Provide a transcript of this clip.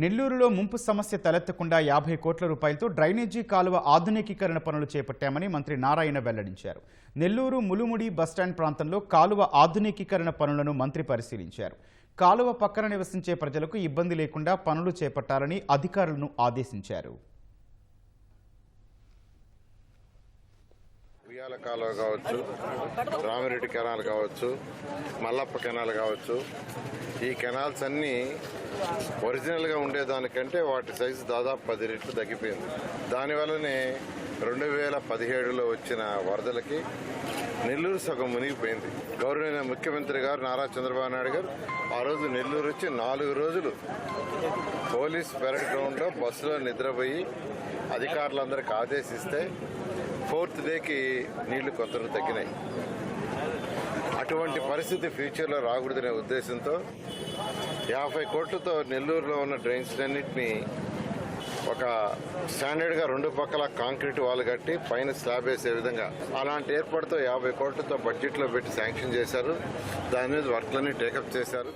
నెల్లూరులో ముంపు సమస్య తలెత్తకుండా 50 కోట్ల రూపాయలతో డ్రైనేజీ కాలువ ఆధునికీకరణ పనులు చేపట్టామని మంత్రి నారాయణ వెల్లడించారు. నెల్లూరు ములుముడి బస్టాండ్ ప్రాంతంలో కాలువ ఆధునికీకరణ పనులను మంత్రి పరిశీలించారు. కాలువ పక్కన నివసించే ప్రజలకు ఇబ్బంది లేకుండా పనులు చేపట్టాలని అధికారులను ఆదేశించారు. ఉయ్యాల కాలువ కావచ్చు, రామిరెడ్డి కెనాల్ కావచ్చు, మల్లప్ప కెనాల్ కావచ్చు, ఈ కెనాల్స్ అన్నీ ఒరిజినల్గా ఉండేదానికంటే వాటి సైజు దాదాపు 10 రెట్లు తగ్గిపోయింది. దానివల్లనే 2017లో వచ్చిన వరదలకి నెల్లూరు సగం మునిగిపోయింది. గౌరవనీయ ముఖ్యమంత్రి గారు నారా చంద్రబాబు నాయుడు గారు ఆ రోజు నెల్లూరు వచ్చి 4 రోజులు పోలీస్ పెరడ్ గ్రౌండ్లో బస్సులో నిద్రపోయి అధికారులందరికీ ఆదేశిస్తే 4th డేకి నీళ్లు కొంత తగ్గినాయి. అటువంటి పరిస్థితి ఫ్యూచర్లో రాకూడదనే ఉద్దేశంతో 50 కోట్లతో నెల్లూరులో ఉన్న డ్రైన్స్ అన్నింటినీ ఒక స్టాండర్డ్గా 2 పక్కల కాంక్రీట్ వాల్ కట్టి పైన స్లాబ్ వేసే విధంగా అలాంటి ఏర్పాటుతో 50 కోట్లతో బడ్జెట్లో పెట్టి శాంక్షన్ చేశారు. దాని మీద వర్క్లన్నీ టేకప్ చేశారు.